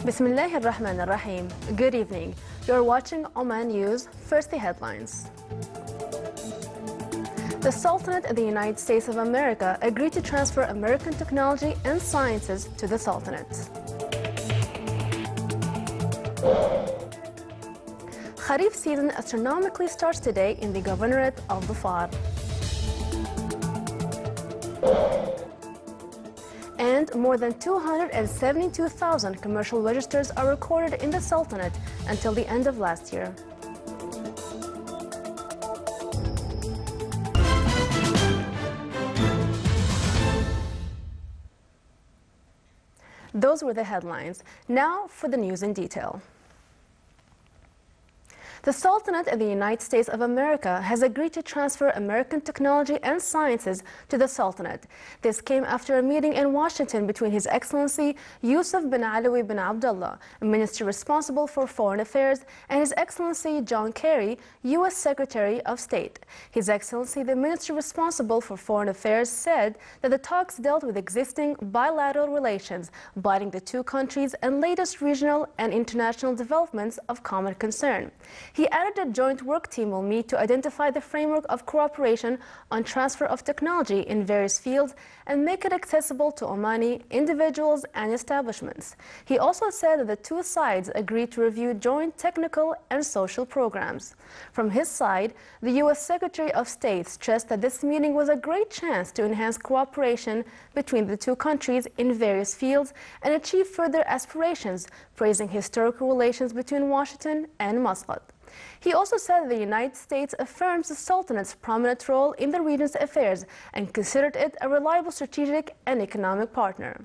Bismillah ar-Rahman ar-Rahim. Good evening. You're watching Oman News. First, the headlines. The Sultanate of the United States of America agreed to transfer American technology and sciences to the Sultanate. Kharif season astronomically starts today in the Governorate of the Far. And more than 272,000 commercial registers are recorded in the Sultanate until the end of last year. Those were the headlines. Now for the news in detail. The Sultanate of the United States of America has agreed to transfer American technology and sciences to the Sultanate. This came after a meeting in Washington between His Excellency Yusuf bin Alawi bin Abdullah, Minister responsible for Foreign Affairs, and His Excellency John Kerry, U.S. Secretary of State. His Excellency, the Minister responsible for Foreign Affairs, said that the talks dealt with existing bilateral relations, binding the two countries, and latest regional and international developments of common concern. He added a joint work team will meet to identify the framework of cooperation on transfer of technology in various fields and make it accessible to Omani individuals and establishments. He also said that the two sides agreed to review joint technical and social programs. From his side, the U.S. Secretary of State stressed that this meeting was a great chance to enhance cooperation between the two countries in various fields and achieve further aspirations, praising historical relations between Washington and Muscat. He also said that the United States affirms the Sultanate's prominent role in the region's affairs and considered it a reliable strategic and economic partner.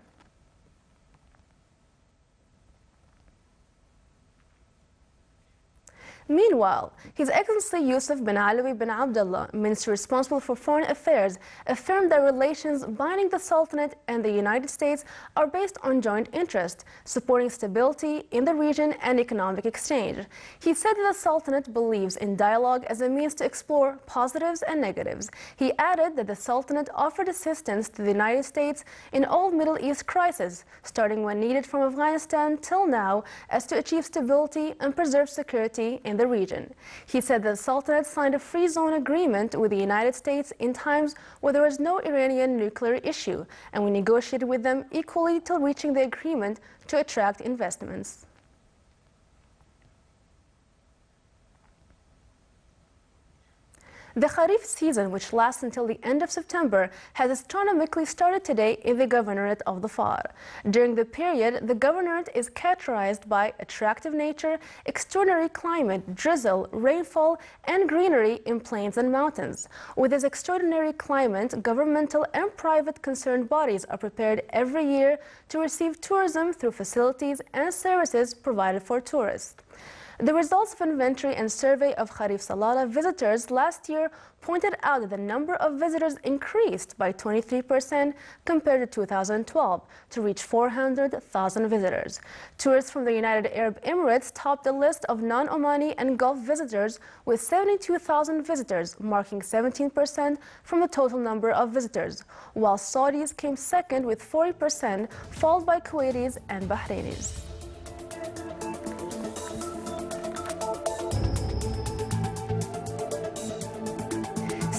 Meanwhile, His Excellency Yusuf bin Alawi bin Abdullah, Minister responsible for Foreign Affairs, affirmed that relations binding the Sultanate and the United States are based on joint interest, supporting stability in the region and economic exchange. He said that the Sultanate believes in dialogue as a means to explore positives and negatives. He added that the Sultanate offered assistance to the United States in all Middle East crises, starting when needed from Afghanistan till now, as to achieve stability and preserve security in the region. He said that the Sultanate signed a free zone agreement with the United States in times where there was no Iranian nuclear issue, and we negotiated with them equally till reaching the agreement to attract investments. The Kharif season, which lasts until the end of September, has astronomically started today in the Governorate of the Far. During the period, the Governorate is characterized by attractive nature, extraordinary climate, drizzle, rainfall, and greenery in plains and mountains. With this extraordinary climate, governmental and private concerned bodies are prepared every year to receive tourism through facilities and services provided for tourists. The results of inventory and survey of Kharif Salala visitors last year pointed out that the number of visitors increased by 23% compared to 2012 to reach 400,000 visitors. Tourists from the United Arab Emirates topped the list of non-Omani and Gulf visitors with 72,000 visitors, marking 17% from the total number of visitors, while Saudis came second with 40%, followed by Kuwaitis and Bahrainis.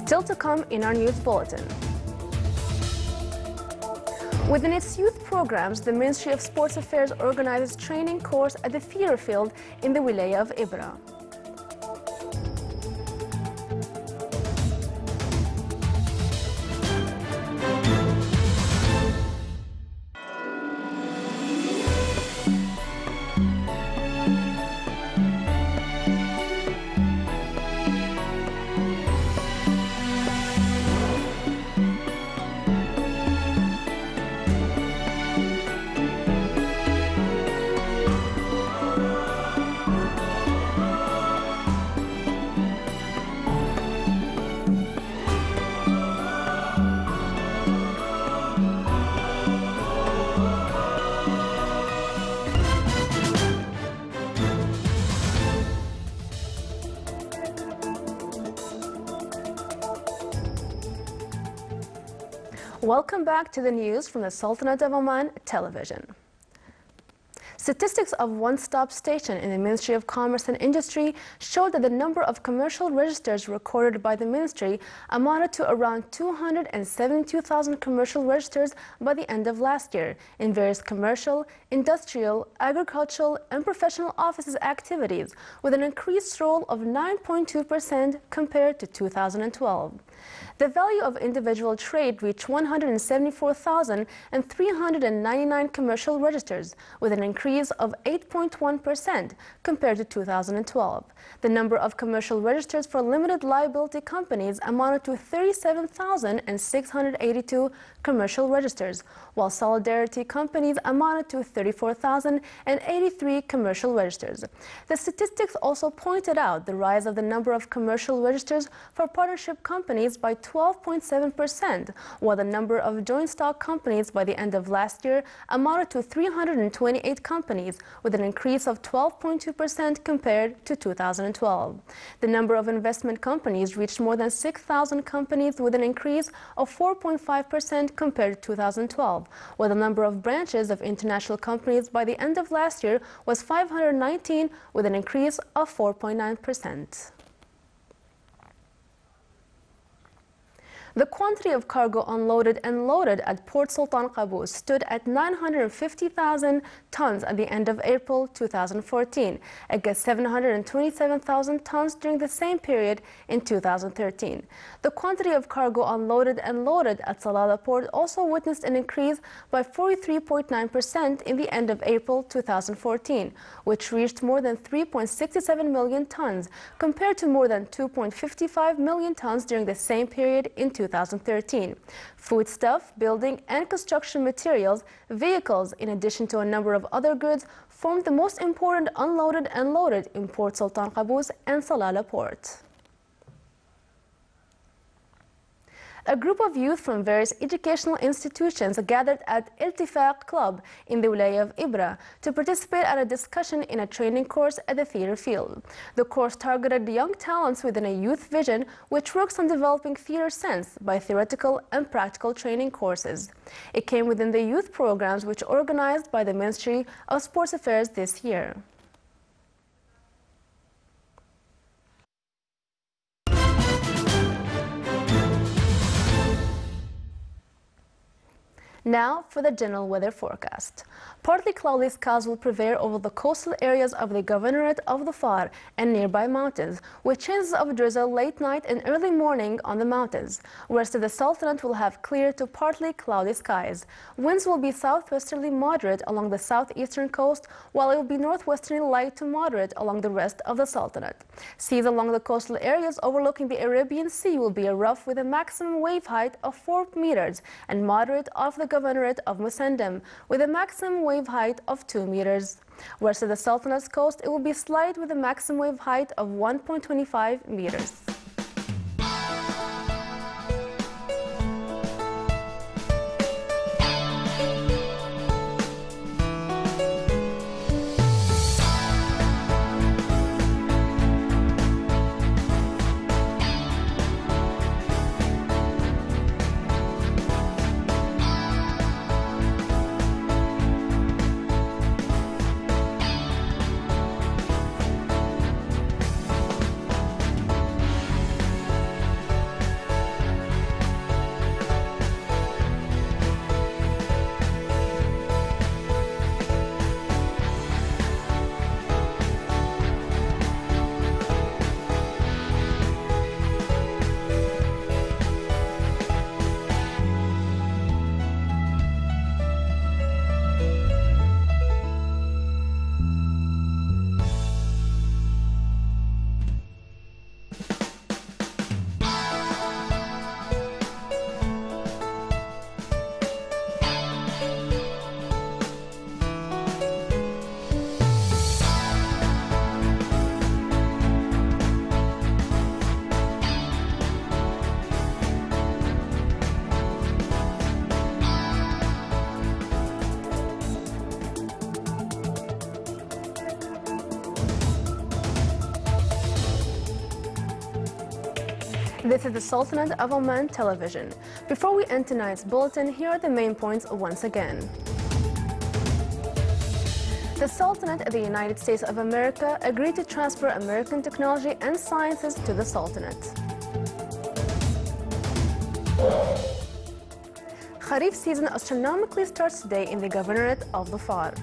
Still to come in our news bulletin. Within its youth programs, the Ministry of Sports Affairs organizes training course at the theater field in the Wilaya of Ibra. Welcome back to the news from the Sultanate of Oman television. Statistics of One Stop Station in the Ministry of Commerce and Industry showed that the number of commercial registers recorded by the ministry amounted to around 272,000 commercial registers by the end of last year in various commercial, industrial, agricultural, and professional offices activities, with an increased roll of 9.2% compared to 2012. The value of individual trade reached 174,399 commercial registers, with an increase of 8.1% compared to 2012. The number of commercial registers for limited liability companies amounted to 37,682 commercial registers, while solidarity companies amounted to 34,083 commercial registers. The statistics also pointed out the rise of the number of commercial registers for partnership companies by 12.7%, while the number of joint stock companies by the end of last year amounted to 328 companies, with an increase of 12.2% compared to 2012. The number of investment companies reached more than 6,000 companies, with an increase of 4.5% compared to 2012, while the number of branches of international companies by the end of last year was 519, with an increase of 4.9%. The quantity of cargo unloaded and loaded at Port Sultan Qaboos stood at 950,000 tons at the end of April 2014, against 727,000 tons during the same period in 2013. The quantity of cargo unloaded and loaded at Salalah Port also witnessed an increase by 43.9% in the end of April 2014, which reached more than 3.67 million tons, compared to more than 2.55 million tons during the same period in 2013. Foodstuff, building and construction materials, vehicles, in addition to a number of other goods, formed the most important unloaded and loaded in Port Sultan Qaboos and Salalah Port. A group of youth from various educational institutions gathered at Iltifaq Club in the Wilaya of Ibra to participate at a discussion in a training course at the theater field. The course targeted young talents within a youth vision, which works on developing theater sense by theoretical and practical training courses. It came within the youth programs which organized by the Ministry of Sports Affairs this year. Now for the general weather forecast. Partly cloudy skies will prevail over the coastal areas of the Governorate of the Far and nearby mountains, with chances of drizzle late night and early morning on the mountains. Rest of the Sultanate will have clear to partly cloudy skies. Winds will be southwesterly moderate along the southeastern coast, while it will be northwesterly light to moderate along the rest of the Sultanate. Seas along the coastal areas overlooking the Arabian Sea will be rough, with a maximum wave height of 4 meters, and moderate off the Governorate of Musandam, with a maximum wave height of 2 meters. West of the Sultanate's coast, it will be slight with a maximum wave height of 1.25 meters. This is the Sultanate of Oman television. Before we end tonight's bulletin, here are the main points once again. The Sultanate of the United States of America agreed to transfer American technology and sciences to the Sultanate. Kharif season astronomically starts today in the Governorate of Dhofar.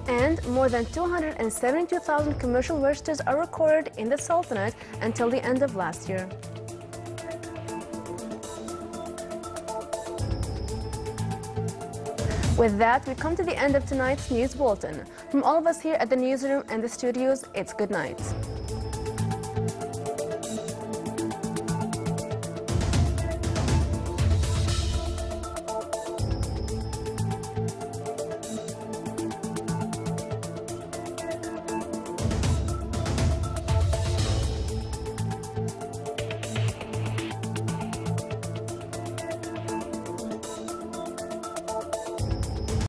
And more than 272,000 commercial registers are recorded in the Sultanate until the end of last year. With that, we come to the end of tonight's news bulletin. From all of us here at the newsroom and the studios, it's good night.